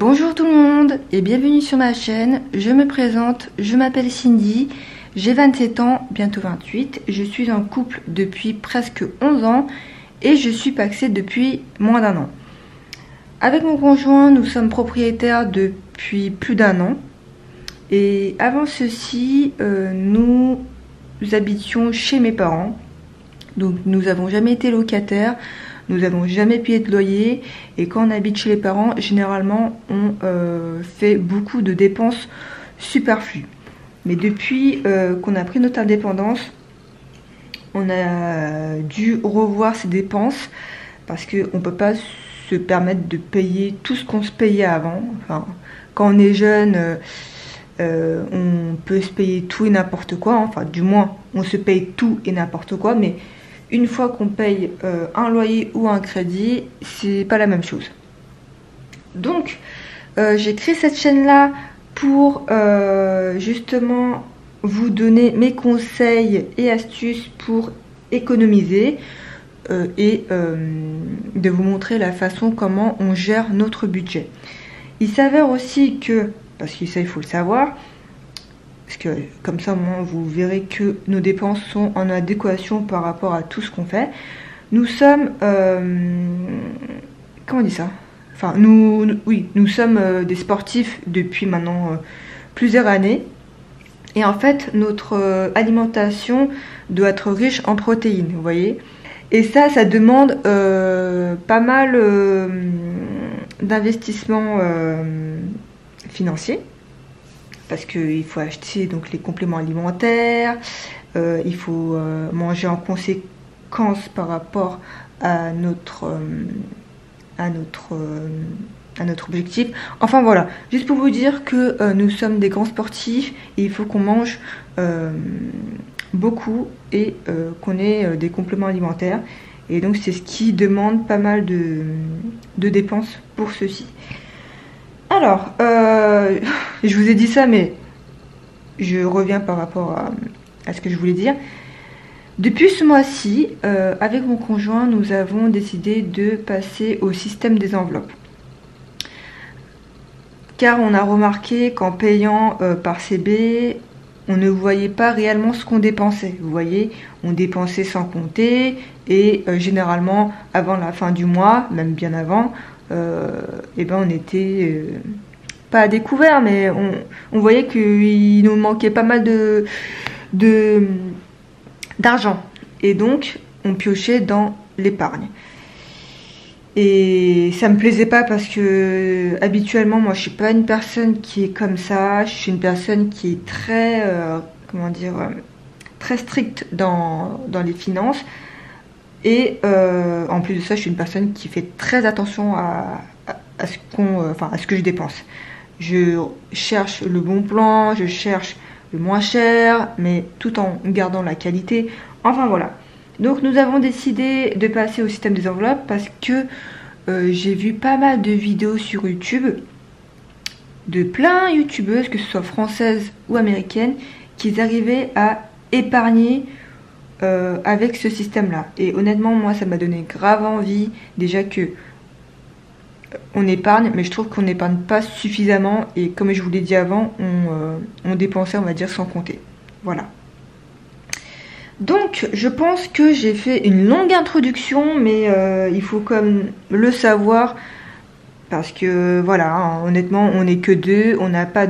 Bonjour tout le monde et bienvenue sur ma chaîne. Je me présente, je m'appelle Cindy, j'ai 27 ans, bientôt 28. Je suis en couple depuis presque 11 ans et je suis pacsée depuis moins d'un an. Avec mon conjoint, nous sommes propriétaires depuis plus d'un an. Et avant ceci, nous habitions chez mes parents. Donc nous n'avons jamais été locataires. Nous n'avons jamais payé de loyer et quand on habite chez les parents, généralement on fait beaucoup de dépenses superflues. Mais depuis qu'on a pris notre indépendance, on a dû revoir ces dépenses parce qu'on ne peut pas se permettre de payer tout ce qu'on se payait avant. Enfin, quand on est jeune, on peut se payer tout et n'importe quoi. Enfin, du moins, on se paye tout et n'importe quoi, mais une fois qu'on paye un loyer ou un crédit, c'est pas la même chose. Donc, j'ai créé cette chaîne-là pour justement vous donner mes conseils et astuces pour économiser et de vous montrer la façon comment on gère notre budget. Il s'avère aussi que, parce que ça il faut le savoir, parce que comme ça, moi, vous verrez que nos dépenses sont en adéquation par rapport à tout ce qu'on fait. Nous sommes... comment on dit ça? Enfin, nous sommes des sportifs depuis maintenant plusieurs années. Et en fait, notre alimentation doit être riche en protéines, vous voyez. Et ça demande pas mal d'investissements financiers. Parce qu'il faut acheter donc les compléments alimentaires, il faut manger en conséquence par rapport à notre objectif. Enfin voilà, juste pour vous dire que nous sommes des grands sportifs et il faut qu'on mange beaucoup et qu'on ait des compléments alimentaires. Et donc c'est ce qui demande pas mal de dépenses pour ceci. Alors, je vous ai dit ça, mais je reviens par rapport à ce que je voulais dire. Depuis ce mois-ci, avec mon conjoint, nous avons décidé de passer au système des enveloppes. Car on a remarqué qu'en payant par CB, on ne voyait pas réellement ce qu'on dépensait. Vous voyez, on dépensait sans compter et généralement, avant la fin du mois, même bien avant, et ben on était pas à découvert, mais on voyait qu'il nous manquait pas mal d'argent et donc on piochait dans l'épargne et ça me plaisait pas parce que habituellement moi je suis pas une personne qui est comme ça. Je suis une personne qui est très comment dire, très stricte dans les finances. Et en plus de ça, je suis une personne qui fait très attention à ce que je dépense. Je cherche le bon plan, je cherche le moins cher, mais tout en gardant la qualité. Enfin voilà. Donc nous avons décidé de passer au système des enveloppes parce que j'ai vu pas mal de vidéos sur YouTube de plein youtubeuses, que ce soit françaises ou américaines, qui arrivaient à épargner avec ce système là. Et honnêtement, moi ça m'a donné grave envie. Déjà que on épargne, mais je trouve qu'on n'épargne pas suffisamment. Et comme je vous l'ai dit avant, on dépensait, on va dire, sans compter. Voilà. Donc je pense que j'ai fait une longue introduction, mais il faut comme le savoir. Parce que voilà, hein, honnêtement, on n'est que deux, on n'a pas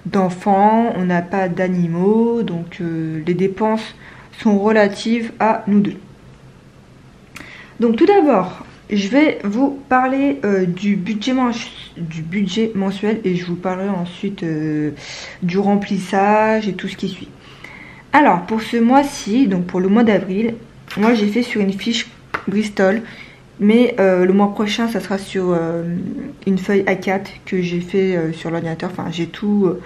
d'enfants, on n'a pas d'animaux, donc les dépenses sont relatives à nous deux. Donc tout d'abord, je vais vous parler du budget mensuel et je vous parlerai ensuite du remplissage et tout ce qui suit. Alors pour ce mois-ci, donc pour le mois d'avril, moi j'ai fait sur une fiche Bristol, mais le mois prochain ça sera sur une feuille A4 que j'ai fait sur l'ordinateur. Enfin j'ai tout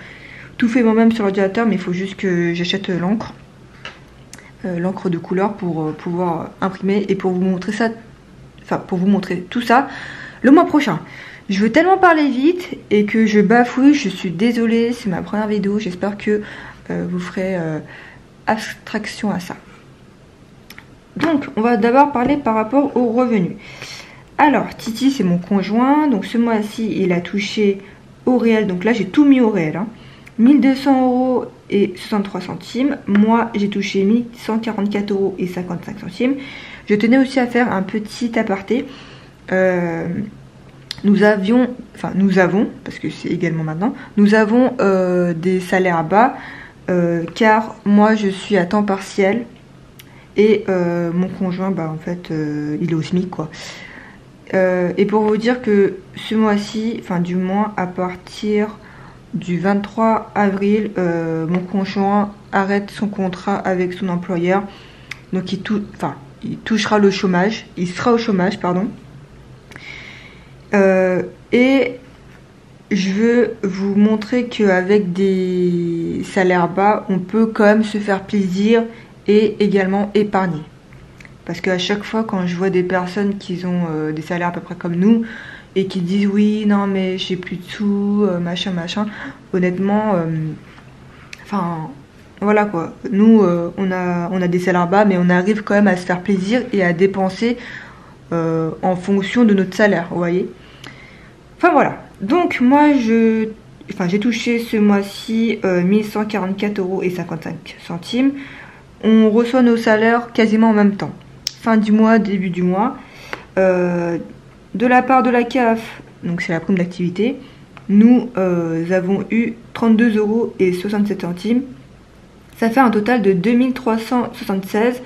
fait moi-même sur l'ordinateur, mais il faut juste que j'achète l'encre. L'encre de couleur pour pouvoir imprimer et pour vous montrer ça, enfin pour vous montrer tout ça le mois prochain. Je veux tellement parler vite et que je bafouille, je suis désolée, c'est ma première vidéo, j'espère que vous ferez abstraction à ça. Donc on va d'abord parler par rapport aux revenus. Alors, Titi, c'est mon conjoint. Donc, ce mois-ci, il a touché au réel. Donc là, j'ai tout mis au réel. 1200 € et 63 centimes. Moi, j'ai touché 1144 € et 55 centimes. Je tenais aussi à faire un petit aparté. Nous avons, parce que c'est également maintenant, nous avons des salaires bas, car moi, je suis à temps partiel. Et mon conjoint, en fait, il est au SMIC, quoi. Et pour vous dire que ce mois-ci, enfin du moins à partir du 23 avril, mon conjoint arrête son contrat avec son employeur. Donc il touchera le chômage, il sera au chômage, pardon. Et je veux vous montrer qu'avec des salaires bas, on peut quand même se faire plaisir et également épargner. Parce qu'à chaque fois, quand je vois des personnes qui ont des salaires à peu près comme nous et qui disent oui, non, mais j'ai plus de sous, machin, honnêtement, voilà quoi. Nous, on a des salaires bas, mais on arrive quand même à se faire plaisir et à dépenser en fonction de notre salaire, vous voyez. Enfin voilà. Donc, moi, j'ai touché ce mois-ci 1144 € et 55 centimes. On reçoit nos salaires quasiment en même temps. Fin du mois, début du mois. De la part de la CAF, donc c'est la prime d'activité, nous avons eu 32 € et 67 centimes. Ça fait un total de 2376.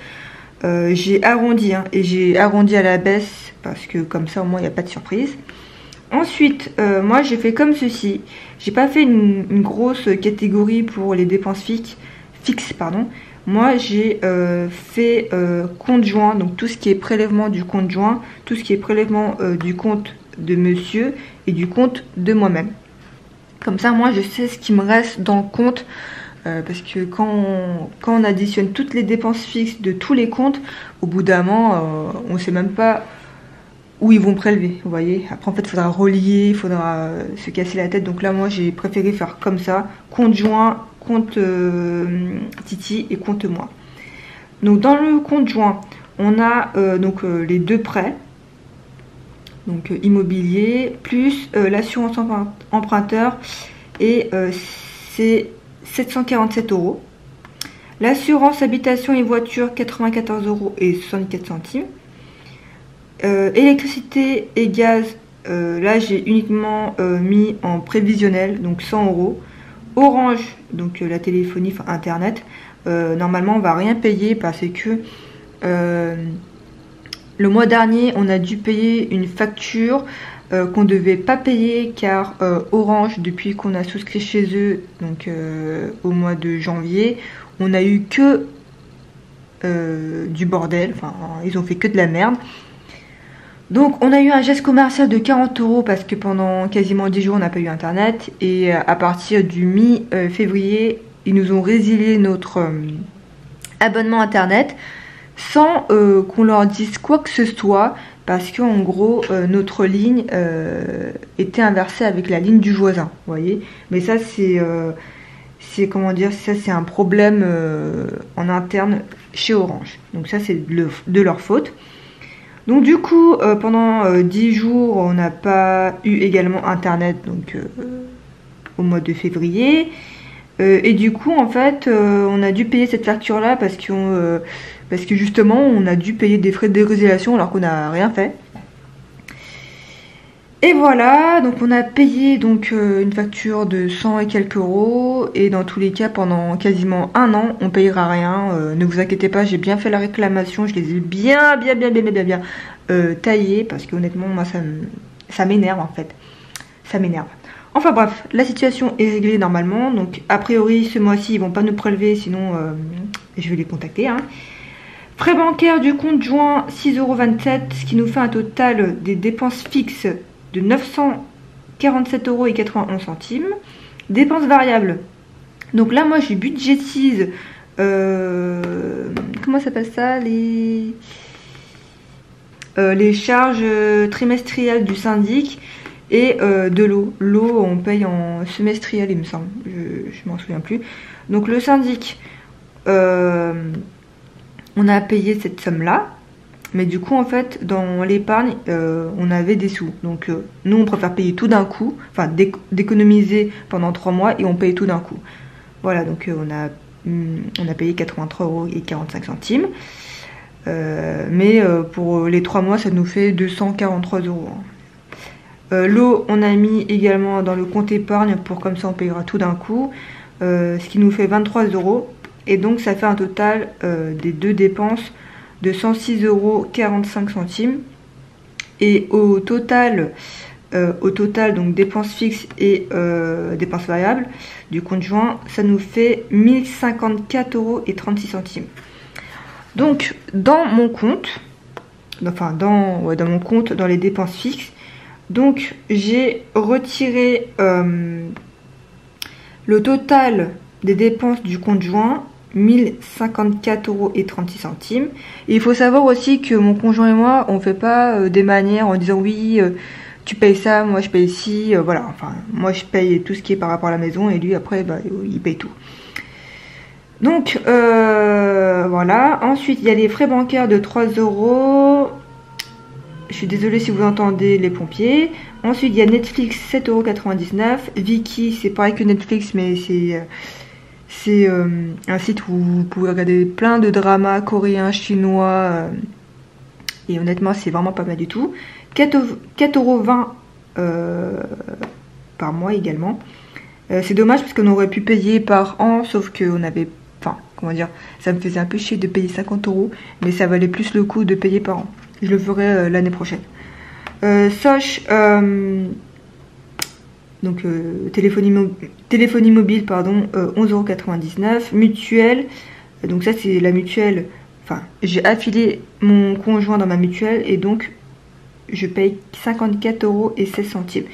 J'ai arrondi, et j'ai arrondi à la baisse parce que comme ça au moins il n'y a pas de surprise. Ensuite, moi j'ai fait comme ceci. J'ai pas fait une grosse catégorie pour les dépenses fixes. Moi, j'ai fait compte joint, donc tout ce qui est prélèvement du compte joint, tout ce qui est prélèvement du compte de monsieur et du compte de moi-même. Comme ça, moi, je sais ce qui me reste dans le compte, parce que quand on additionne toutes les dépenses fixes de tous les comptes, au bout d'un moment, on ne sait même pas où ils vont prélever, vous voyez. Après, en fait, il faudra relier, il faudra se casser la tête. Donc là, moi, j'ai préféré faire comme ça, compte joint, compte Titi et compte moi. Donc dans le compte joint, on a les deux prêts, donc immobilier, plus l'assurance emprunteur, et c'est 747 €. L'assurance habitation et voiture, 94 € et 64 centimes. Électricité et gaz, là j'ai uniquement mis en prévisionnel, donc 100 €. Orange, donc la téléphonie, internet, normalement on va rien payer parce que le mois dernier on a dû payer une facture qu'on ne devait pas payer car Orange, depuis qu'on a souscrit chez eux, donc au mois de janvier, on a eu que du bordel, ils ont fait que de la merde. Donc on a eu un geste commercial de 40 € parce que pendant quasiment 10 jours on n'a pas eu internet, et à partir du mi-février ils nous ont résilié notre abonnement internet sans qu'on leur dise quoi que ce soit, parce qu'en gros notre ligne était inversée avec la ligne du voisin, vous voyez. Mais ça c'est comment dire, ça c'est un problème en interne chez Orange, donc ça c'est de leur faute. Donc du coup, pendant 10 jours, on n'a pas eu également internet, donc au mois de février. Et du coup, en fait, on a dû payer cette facture-là parce que justement, on a dû payer des frais de résiliation alors qu'on n'a rien fait. Et voilà, donc on a payé une facture de 100 et quelques €, et dans tous les cas, pendant quasiment un an, on payera rien. Ne vous inquiétez pas, j'ai bien fait la réclamation, je les ai bien taillés, parce que honnêtement, moi ça m'énerve en fait. Ça m'énerve. Enfin bref, la situation est réglée normalement, donc a priori ce mois-ci ils vont pas nous prélever, sinon je vais les contacter. Frais bancaires du compte joint, 6,27 €, ce qui nous fait un total des dépenses fixes de 947 € et 91 centimes. Dépenses variables. Donc là, moi, j'ai budgétise. Comment ça s'appelle ça, les charges trimestrielles du syndic et de l'eau. L'eau, on paye en semestriel, il me semble. Je m'en souviens plus. Donc le syndic, on a payé cette somme-là. Mais du coup, en fait, dans l'épargne, on avait des sous. Donc, nous, on préfère payer tout d'un coup, enfin, d'économiser pendant 3 mois et on paye tout d'un coup. Voilà, donc on a payé 83,45 €. Mais pour les 3 mois, ça nous fait 243 €. L'eau, on a mis également dans le compte épargne pour comme ça, on payera tout d'un coup. Ce qui nous fait 23 €. Et donc, ça fait un total des deux dépenses de 106,45 €. Et au total, donc dépenses fixes et dépenses variables du compte joint, ça nous fait 1054,36 €. Donc dans mon compte, enfin dans mon compte, dans les dépenses fixes, donc j'ai retiré le total des dépenses du compte joint, 1054,36 €. Et il faut savoir aussi que mon conjoint et moi, on fait pas des manières en disant oui, tu payes ça, moi je paye ci, voilà. Enfin, moi je paye tout ce qui est par rapport à la maison et lui après, bah, il paye tout. Donc voilà. Ensuite, il y a les frais bancaires de 3 €. Je suis désolée si vous entendez les pompiers. Ensuite, il y a Netflix, 7,99 €. Viki, c'est pareil que Netflix, mais c'est un site où vous pouvez regarder plein de dramas coréens, chinois. Et honnêtement, c'est vraiment pas mal du tout. 4,20 € par mois également. C'est dommage parce qu'on aurait pu payer par an, sauf qu'on avait... Enfin, comment dire, ça me faisait un peu chier de payer 50 €, mais ça valait plus le coup de payer par an. Je le ferai l'année prochaine. Soch, donc téléphonie mobile, pardon, 11,99 €. Mutuelle, donc ça c'est la mutuelle. Enfin, j'ai affilié mon conjoint dans ma mutuelle et donc je paye 54,16 €.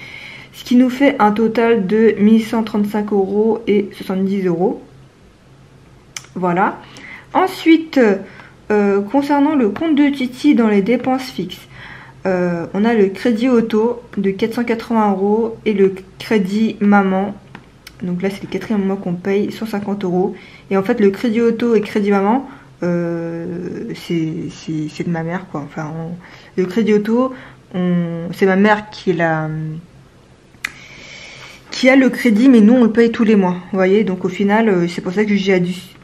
Ce qui nous fait un total de 1135,70 €. Voilà. Ensuite, concernant le compte de Titi dans les dépenses fixes, on a le crédit auto de 480 € et le crédit maman. Donc là, c'est le 4e mois qu'on paye 150 €. Et en fait, le crédit auto et crédit maman, c'est de ma mère, quoi. Enfin, le crédit auto, c'est ma mère qui a le crédit, mais nous on le paye tous les mois. Vous voyez, donc au final, c'est pour ça que j'ai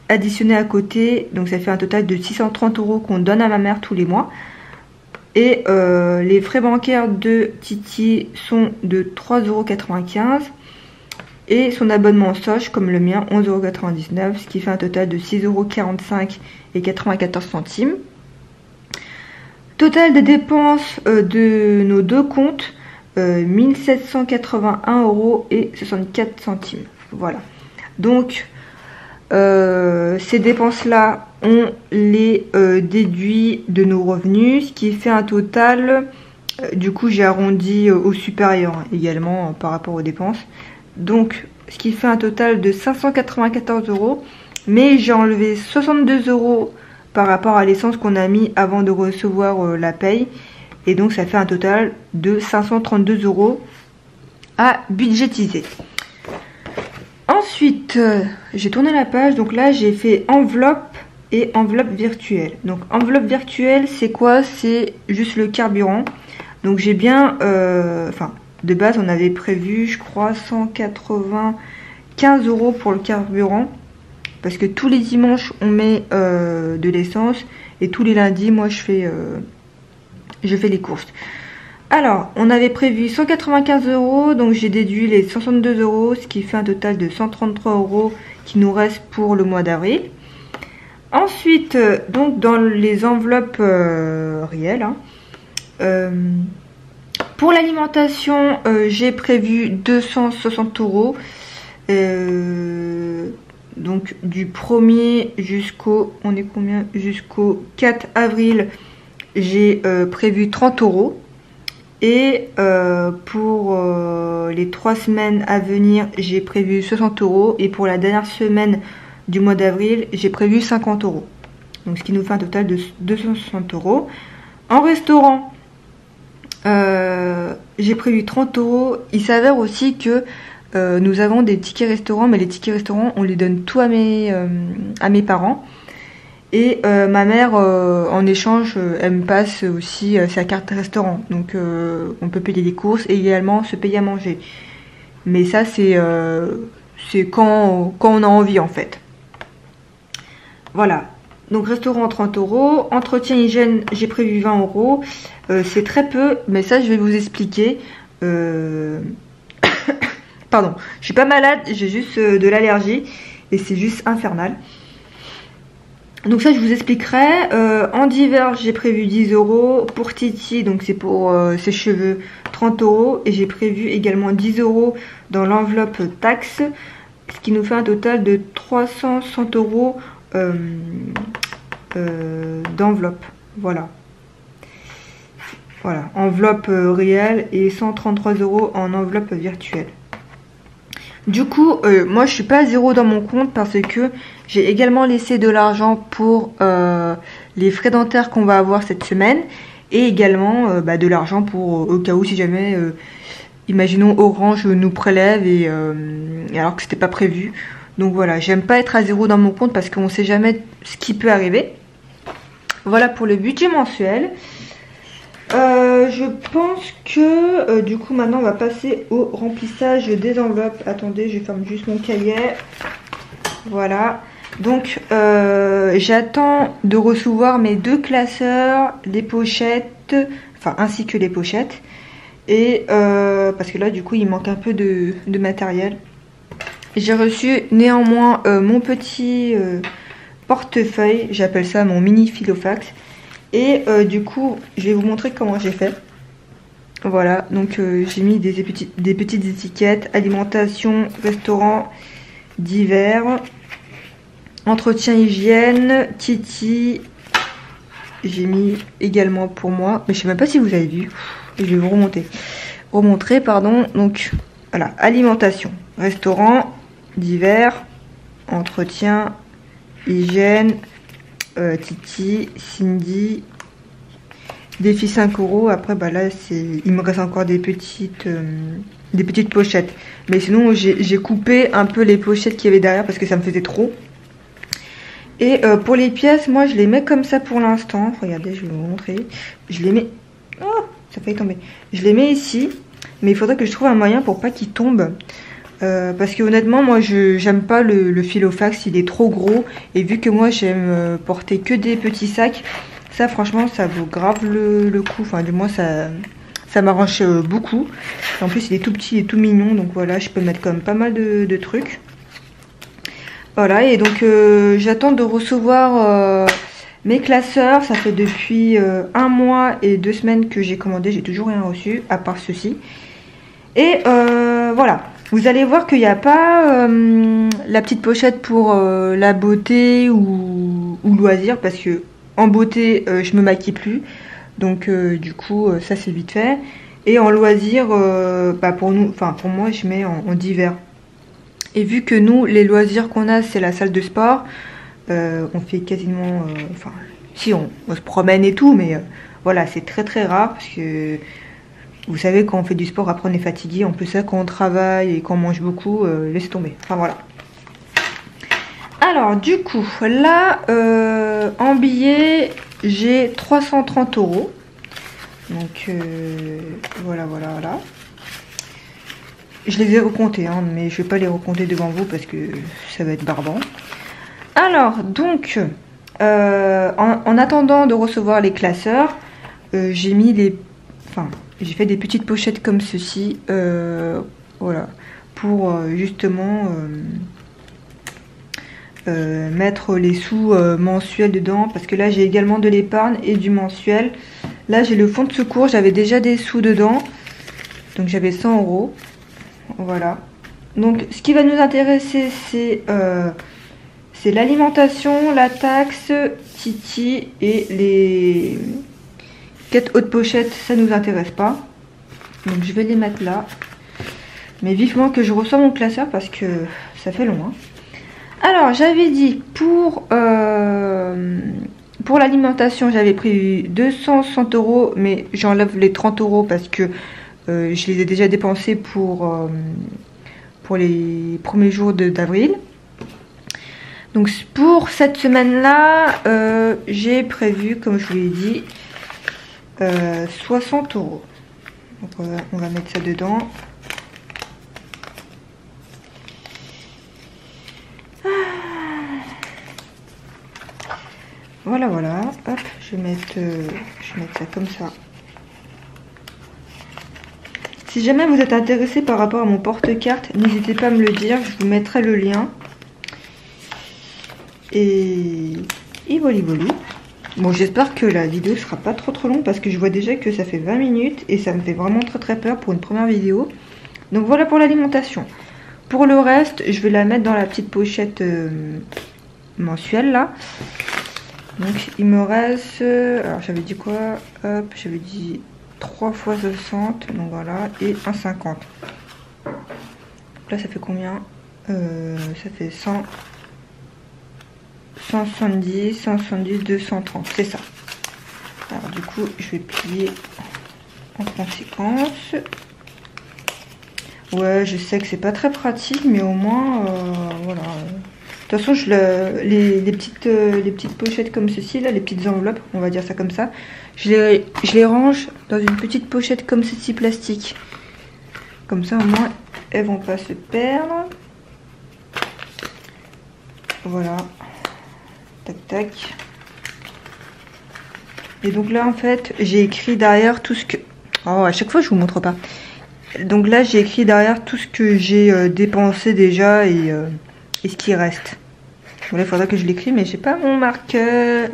additionné à côté. Donc ça fait un total de 630 € qu'on donne à ma mère tous les mois. Et les frais bancaires de Titi sont de 3,95 €. Et son abonnement Soch, comme le mien, 11,99 €, ce qui fait un total de 6,45 € et 94 centimes. Total des dépenses de nos deux comptes, 1781,64 €. Voilà. Donc, ces dépenses-là, on les déduit de nos revenus, ce qui fait un total, du coup j'ai arrondi au supérieur également par rapport aux dépenses. Donc, ce qui fait un total de 594 €. Mais j'ai enlevé 62 € par rapport à l'essence qu'on a mis avant de recevoir la paye. Et donc, ça fait un total de 532 € à budgétiser. Ensuite, j'ai tourné la page. Donc là, j'ai fait enveloppe et enveloppe virtuelle. Donc, enveloppe virtuelle, c'est quoi? C'est juste le carburant. Donc, j'ai bien... Enfin... De base, on avait prévu, je crois, 195 € pour le carburant. Parce que tous les dimanches, on met de l'essence. Et tous les lundis, moi, je fais les courses. Alors, on avait prévu 195 €. Donc, j'ai déduit les 62 €. Ce qui fait un total de 133 € qui nous reste pour le mois d'avril. Ensuite, donc, dans les enveloppes réelles, pour l'alimentation, j'ai prévu 260 €. Donc du 1er jusqu'au... On est combien? Jusqu'au 4 avril, j'ai prévu 30 €. Et pour les 3 semaines à venir, j'ai prévu 60 €. Et pour la dernière semaine du mois d'avril, j'ai prévu 50 €. Donc ce qui nous fait un total de 260 €. En restaurant... j'ai prévu 30 €. Il s'avère aussi que nous avons des tickets restaurants, mais les tickets restaurants, on les donne tout à mes parents. Et ma mère, en échange, elle me passe aussi sa carte restaurant. Donc on peut payer des courses et également se payer à manger. Mais ça, c'est quand on a envie en fait. Voilà. Donc restaurant 30 euros. Entretien hygiène, j'ai prévu 20 euros. C'est très peu, mais ça, je vais vous expliquer. Pardon, je suis pas malade, j'ai juste de l'allergie. Et c'est juste infernal. Donc ça je vous expliquerai. En divers j'ai prévu 10 euros. Pour Titi, donc c'est pour ses cheveux, 30 euros. Et j'ai prévu également 10 euros dans l'enveloppe taxe. Ce qui nous fait un total de 360 euros d'enveloppe. Voilà. Voilà, enveloppe réelle et 133 euros en enveloppe virtuelle. Du coup, moi je suis pas à zéro dans mon compte parce que j'ai également laissé de l'argent pour les frais dentaires qu'on va avoir cette semaine et également de l'argent pour au cas où si jamais, imaginons Orange nous prélève et alors que c'était pas prévu. Donc voilà, j'aime pas être à zéro dans mon compte parce qu'on sait jamais ce qui peut arriver. Voilà pour le budget mensuel. Je pense que du coup maintenant on va passer au remplissage des enveloppes. Attendez, je ferme juste mon cahier. Voilà. Donc j'attends de recevoir mes 2 classeurs, les pochettes, enfin ainsi que les pochettes. Et parce que là du coup il manque un peu de matériel. J'ai reçu néanmoins mon petit portefeuille, j'appelle ça mon mini filofax. Et du coup, je vais vous montrer comment j'ai fait. Voilà, donc j'ai mis des petites étiquettes. Alimentation, restaurant, divers, entretien hygiène, Titi. J'ai mis également pour moi. Mais je sais même pas si vous avez vu. Je vais vous remontrer, pardon. Donc voilà, alimentation, restaurant, divers, entretien, hygiène. Titi, Cindy, défi 5 euros. Après là il me reste encore des petites pochettes, mais sinon j'ai coupé un peu les pochettes qu'il y avait derrière parce que ça me faisait trop. Et pour les pièces, moi je les mets comme ça pour l'instant. Regardez, je vais vous montrer. Je les mets, oh, ça fait tomber. Je les mets ici, mais il faudrait que je trouve un moyen pour pas qu'ils tombent. Parce que honnêtement moi j'aime pas le filofax, il est trop gros et vu que moi j'aime porter que des petits sacs, ça franchement ça vaut grave le coup, enfin du moins ça m'arrange beaucoup. Et en plus il est tout petit et tout mignon, donc voilà, je peux mettre quand même pas mal de trucs. Voilà, et donc j'attends de recevoir mes classeurs. Ça fait depuis 1 mois et 2 semaines que j'ai commandé, j'ai toujours rien reçu à part ceci. Et voilà. Vous allez voir qu'il n'y a pas la petite pochette pour la beauté ou loisir, parce que en beauté je me maquille plus, donc du coup ça c'est vite fait. Et en loisir, pour nous, enfin pour moi je mets en divers. Et vu que nous les loisirs qu'on a c'est la salle de sport, on fait quasiment, enfin si on se promène et tout, mais voilà c'est très rare parce que vous savez, quand on fait du sport, après on est fatigué. En plus, ça, quand on travaille et qu'on mange beaucoup, laissez tomber. Enfin, voilà. Alors, du coup, là, en billets, j'ai 330 euros. Donc, voilà. Je les ai recomptés, hein, mais je ne vais pas les recompter devant vous parce que ça va être barbant. Alors, donc, en attendant de recevoir les classeurs, j'ai mis les... Enfin... J'ai fait des petites pochettes comme ceci, voilà, pour justement mettre les sous mensuels dedans, parce que là j'ai également de l'épargne et du mensuel. Là j'ai le fonds de secours, j'avais déjà des sous dedans, donc j'avais 100 euros, voilà. Donc ce qui va nous intéresser c'est l'alimentation, la taxe, Titi et les 4 autres pochettes, ça nous intéresse pas. Donc je vais les mettre là. Mais vivement que je reçois mon classeur parce que ça fait long. Hein. Alors j'avais dit pour l'alimentation, j'avais pris 260 euros, mais j'enlève les 30 euros parce que je les ai déjà dépensés pour les premiers jours d'avril. Donc pour cette semaine-là, j'ai prévu, comme je vous l'ai dit, 60 €. Donc on va mettre ça dedans. Voilà, voilà. Hop, je vais mettre ça comme ça. Si jamais vous êtes intéressé par rapport à mon porte-carte, n'hésitez pas à me le dire, je vous mettrai le lien. Et voilà, voilà. Bon, j'espère que la vidéo sera pas trop longue parce que je vois déjà que ça fait 20 minutes et ça me fait vraiment très peur pour une première vidéo. Donc voilà pour l'alimentation. Pour le reste, je vais la mettre dans la petite pochette mensuelle là. Donc il me reste, alors j'avais dit quoi? Hop, j'avais dit 3 fois 60, donc voilà, et 1,50. Là ça fait combien? Ça fait 100, 170, 170, 230, c'est ça. Alors du coup je vais plier en conséquence. Ouais, je sais que c'est pas très pratique, mais au moins voilà. De toute façon, les petites pochettes comme ceci, là, les petites enveloppes, on va dire ça comme ça, je les range dans une petite pochette comme ceci plastique. Comme ça, au moins, elles vont pas se perdre. Voilà. Tac, tac. Et donc là, en fait, j'ai écrit derrière tout ce que... Oh, à chaque fois, je vous montre pas. Donc là, j'ai écrit derrière tout ce que j'ai dépensé déjà et ce qui reste. Voilà, il faudra que je l'écris, mais j'ai pas mon marqueur.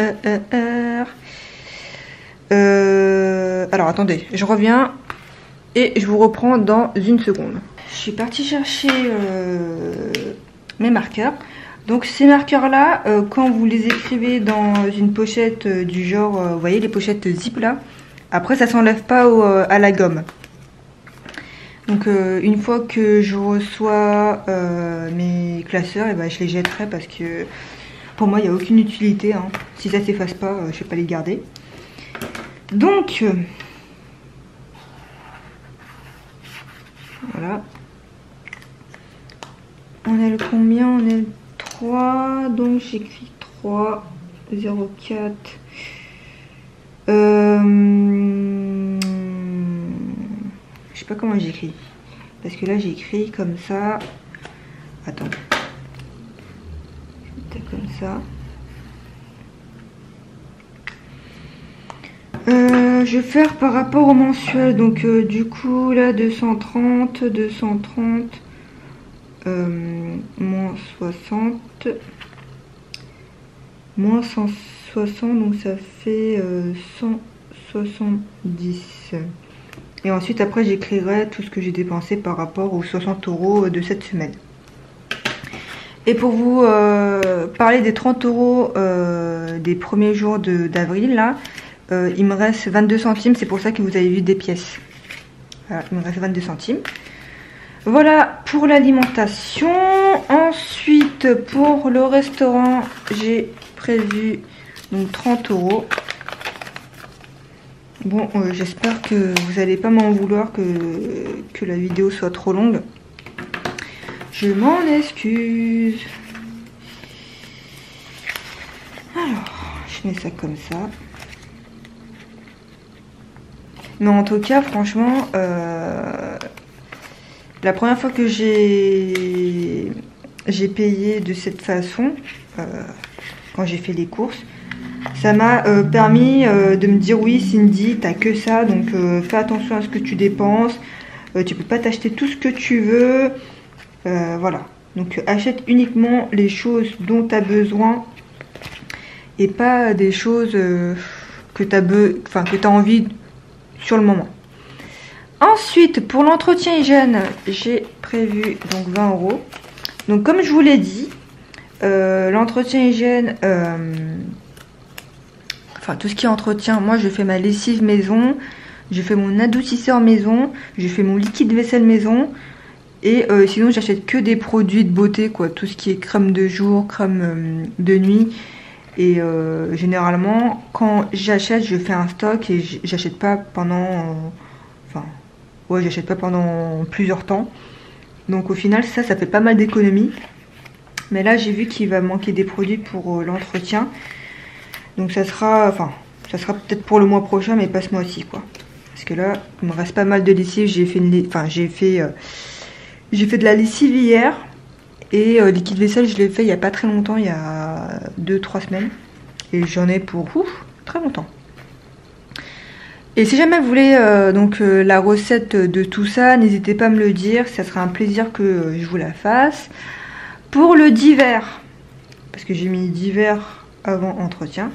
Alors attendez, je reviens et je vous reprends dans une seconde. Je suis partie chercher mes marqueurs. Donc ces marqueurs là, quand vous les écrivez dans une pochette du genre, vous voyez les pochettes zip là, après ça s'enlève pas à la gomme. Donc une fois que je reçois mes classeurs, et ben, je les jetterai parce que pour moi il n'y a aucune utilité. Hein. Si ça s'efface pas, je vais pas les garder. Donc voilà. On est le combien? On est le 3. Donc j'écris 3, 0, 4. Je sais pas comment j'écris. Parce que là j'ai écrit comme ça. Attends. Comme ça. Je vais faire par rapport au mensuel. Donc du coup là 230, 230, moins 60, moins 160, donc ça fait 170. Et ensuite après j'écrirai tout ce que j'ai dépensé par rapport aux 60 € de cette semaine. Et pour vous parler des 30 € des premiers jours d'avril là, il me reste 22 centimes, c'est pour ça que vous avez vu des pièces. Voilà, il me reste 22 centimes. Voilà pour l'alimentation. Ensuite pour le restaurant, j'ai prévu donc 30 €. Bon, j'espère que vous n'allez pas m'en vouloir que la vidéo soit trop longue. Je m'en excuse. Alors, je mets ça comme ça. Mais en tout cas, franchement, la première fois que j'ai payé de cette façon, quand j'ai fait les courses, ça m'a permis de me dire oui Cindy, t'as que ça, donc fais attention à ce que tu dépenses, tu peux pas t'acheter tout ce que tu veux, voilà. Donc achète uniquement les choses dont tu as besoin et pas des choses que tu as envie sur le moment. Ensuite pour l'entretien hygiène, j'ai prévu donc 20 €. Donc comme je vous l'ai dit, l'entretien hygiène, enfin tout ce qui est entretien, moi je fais ma lessive maison, je fais mon adoucisseur maison, je fais mon liquide vaisselle maison, et sinon j'achète que des produits de beauté quoi, tout ce qui est crème de jour, crème de nuit, et généralement quand j'achète je fais un stock et j'achète pas pendant j'achète pas pendant plusieurs temps, donc au final ça fait pas mal d'économies. Mais là j'ai vu qu'il va manquer des produits pour l'entretien. Donc ça sera peut-être pour le mois prochain, mais pas ce mois-ci quoi. Parce que là il me reste pas mal de lessive. J'ai fait de la lessive hier. Et liquide vaisselle je l'ai fait il y a pas très longtemps, il y a 2-3 semaines. Et j'en ai pour très longtemps. Et si jamais vous voulez la recette de tout ça, n'hésitez pas à me le dire, ça sera un plaisir que je vous la fasse. Pour le divers, parce que j'ai mis divers avant entretien,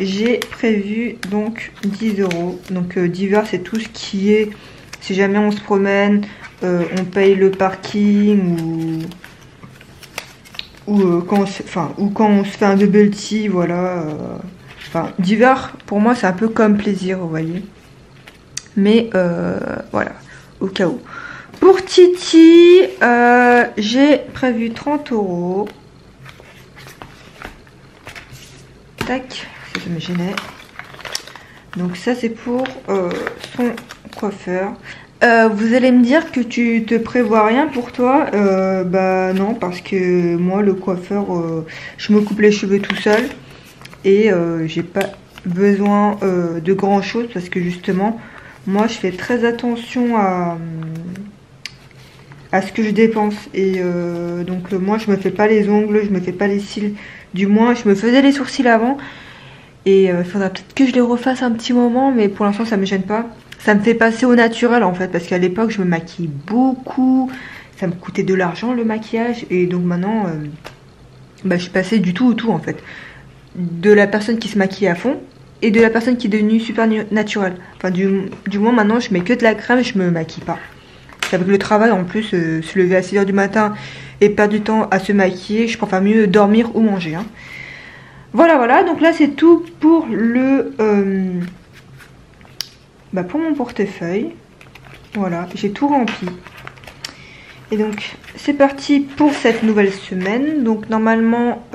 j'ai prévu donc 10 €. Donc divers c'est tout ce qui est, si jamais on se promène, on paye le parking ou quand on se fait un double tea, voilà. Enfin, divers, pour moi, c'est un peu comme plaisir, vous voyez. Mais voilà, au cas où. Pour Titi, j'ai prévu 30 €. Tac, ça me gênait. Donc ça, c'est pour son coiffeur. Vous allez me dire que tu te prévois rien pour toi. Bah non, parce que moi, le coiffeur, je me coupe les cheveux tout seul. Et j'ai pas besoin de grand chose parce que justement moi je fais très attention à ce que je dépense. Et donc moi je me fais pas les ongles, je me fais pas les cils, du moins je me faisais les sourcils avant. Et il faudra peut-être que je les refasse un petit moment, mais pour l'instant ça me gêne pas. Ça me fait passer au naturel en fait, parce qu'à l'époque je me maquille beaucoup, ça me coûtait de l'argent le maquillage. Et donc maintenant je suis passée du tout au tout en fait, de la personne qui se maquille à fond et de la personne qui est devenue super naturelle. Enfin du moins maintenant je mets que de la crème, je me maquille pas. Avec le travail en plus, se lever à 6 h du matin et perdre du temps à se maquiller, je préfère mieux dormir ou manger. Hein. Voilà, donc là c'est tout pour le pour mon portefeuille. Voilà, j'ai tout rempli. Et donc c'est parti pour cette nouvelle semaine. Donc normalement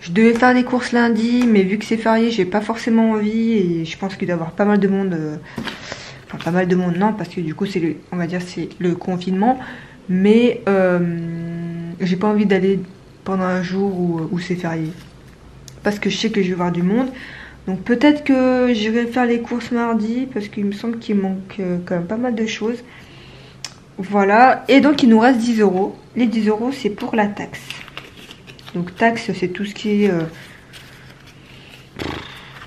je devais faire des courses lundi, mais vu que c'est férié, j'ai pas forcément envie et je pense qu'il doit y avoir pas mal de monde. Enfin, pas mal de monde, non, parce que du coup, c'est le confinement. Mais j'ai pas envie d'aller pendant un jour où c'est férié. Parce que je sais que je vais voir du monde. Donc peut-être que j'irai faire les courses mardi, parce qu'il me semble qu'il manque quand même pas mal de choses. Voilà, et donc il nous reste 10 €. Les 10 € c'est pour la taxe. Donc taxe c'est tout ce qui est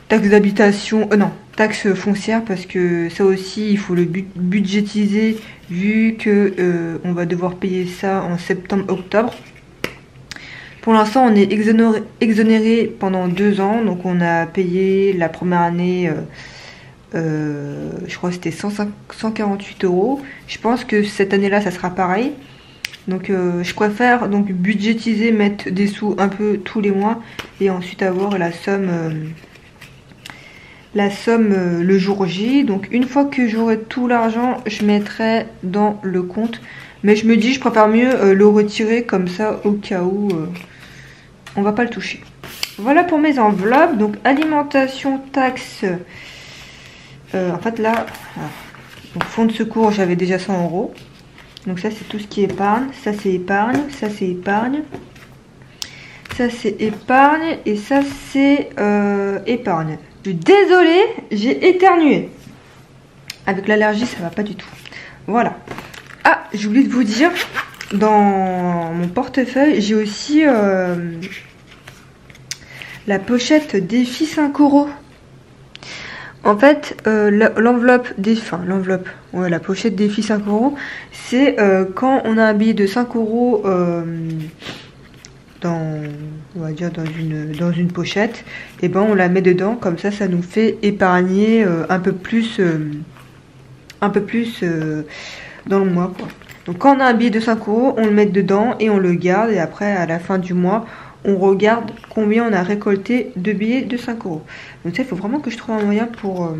taxe d'habitation, non, taxe foncière, parce que ça aussi il faut le budgétiser vu que on va devoir payer ça en septembre-octobre. Pour l'instant on est exonéré pendant 2 ans, donc on a payé la première année, je crois que c'était 148 €. Je pense que cette année là ça sera pareil. Donc je préfère donc budgétiser, mettre des sous un peu tous les mois et ensuite avoir la somme le jour J. Donc une fois que j'aurai tout l'argent, je mettrai dans le compte. Mais je me dis je préfère mieux le retirer comme ça au cas où on va pas le toucher. Voilà pour mes enveloppes. Donc alimentation, taxes. En fait là, donc fonds de secours j'avais déjà 100 €. Donc ça c'est tout ce qui est épargne, ça c'est épargne, ça c'est épargne, ça c'est épargne et ça c'est épargne. Je suis désolée, j'ai éternué. Avec l'allergie ça va pas du tout. Voilà. Ah, j'ai oublié de vous dire, dans mon portefeuille j'ai aussi la pochette défi 5 €. En fait, l'enveloppe, ouais, la pochette défi 5 €, c'est quand on a un billet de 5 € on va dire dans une pochette, et ben on la met dedans, comme ça nous fait épargner un peu plus dans le mois quoi. Donc quand on a un billet de 5 €, on le met dedans et on le garde, et après à la fin du mois on regarde combien on a récolté de billets de 5 €. Donc ça, il faut vraiment que je trouve un moyen pour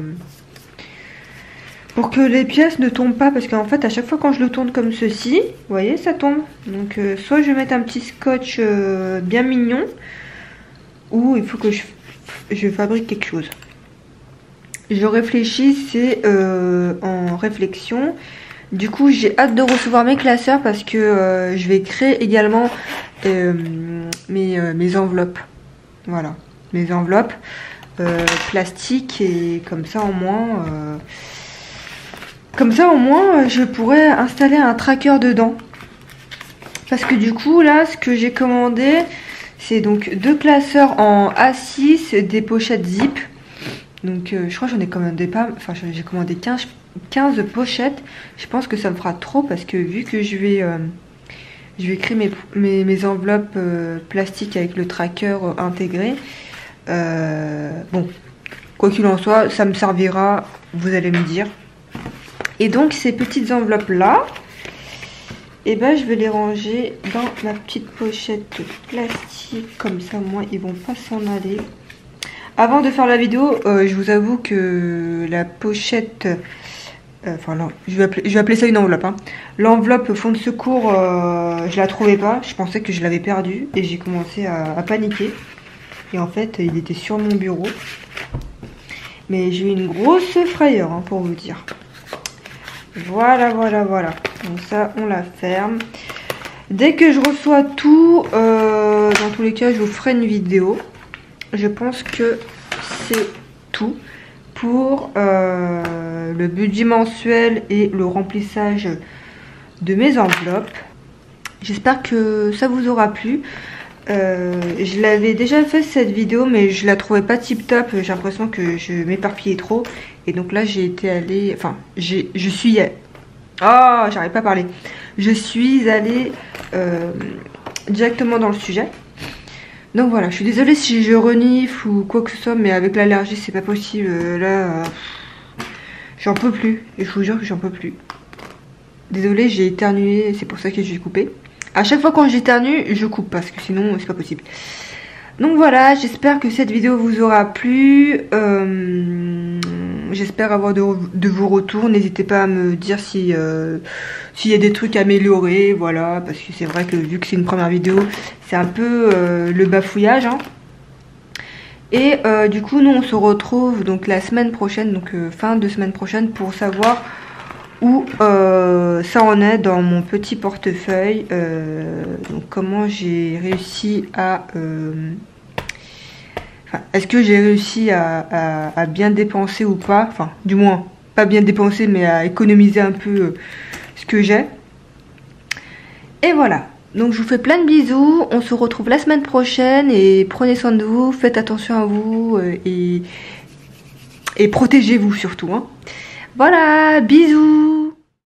que les pièces ne tombent pas, parce qu'en fait à chaque fois quand je le tourne comme ceci, vous voyez, ça tombe. Donc soit je vais mettre un petit scotch bien mignon, ou il faut que je fabrique quelque chose. Je réfléchis, c'est en réflexion, Du coup, j'ai hâte de recevoir mes classeurs parce que je vais créer également mes enveloppes. Voilà, mes enveloppes plastiques et comme ça au moins... je pourrais installer un tracker dedans. Parce que du coup, là, ce que j'ai commandé, c'est donc 2 classeurs en A6, des pochettes zip. Donc, je crois que j'en ai commandé pas... Enfin, j'ai commandé 15 pochettes. Je pense que ça me fera trop parce que vu que je vais créer mes enveloppes plastiques avec le tracker intégré. Bon, quoi qu'il en soit, ça me servira, vous allez me dire. Et donc ces petites enveloppes là, et ben je vais les ranger dans ma petite pochette plastique, comme ça au moins ils vont pas s'en aller. Avant de faire la vidéo, je vous avoue que la pochette, enfin non, je vais appeler ça une enveloppe, hein. L'enveloppe fond de secours, je la trouvais pas, je pensais que je l'avais perdue et j'ai commencé à paniquer. Et en fait il était sur mon bureau, mais j'ai eu une grosse frayeur, hein, pour vous dire. Voilà. Donc ça, on la ferme. Dès que je reçois tout, dans tous les cas, je vous ferai une vidéo. Je pense que c'est tout pour le budget mensuel et le remplissage de mes enveloppes. J'espère que ça vous aura plu. Je l'avais déjà fait cette vidéo, mais je la trouvais pas tip top. J'ai l'impression que je m'éparpillais trop. Et donc là j'ai été allée, enfin j'arrive pas à parler. Je suis allée directement dans le sujet. Donc voilà, je suis désolée si je renifle ou quoi que ce soit, mais avec l'allergie c'est pas possible. Là j'en peux plus, et je vous jure que j'en peux plus. Désolée, j'ai éternué, c'est pour ça que j'ai coupé. À chaque fois quand j'éternue, je coupe parce que sinon c'est pas possible. Donc voilà, j'espère que cette vidéo vous aura plu. J'espère avoir de vos retours. N'hésitez pas à me dire s'il y a des trucs à améliorer. Voilà, parce que c'est vrai que vu que c'est une première vidéo, c'est un peu le bafouillage, hein. Et du coup, nous on se retrouve donc la semaine prochaine, donc fin de semaine prochaine, pour savoir où ça en est dans mon petit portefeuille. Donc comment j'ai réussi à... est-ce que j'ai réussi à bien dépenser ou pas? Enfin, du moins, pas bien dépenser, mais à économiser un peu ce que j'ai. Et voilà. Donc, je vous fais plein de bisous. On se retrouve la semaine prochaine. Et prenez soin de vous. Faites attention à vous. Et protégez-vous surtout, hein. Voilà, bisous.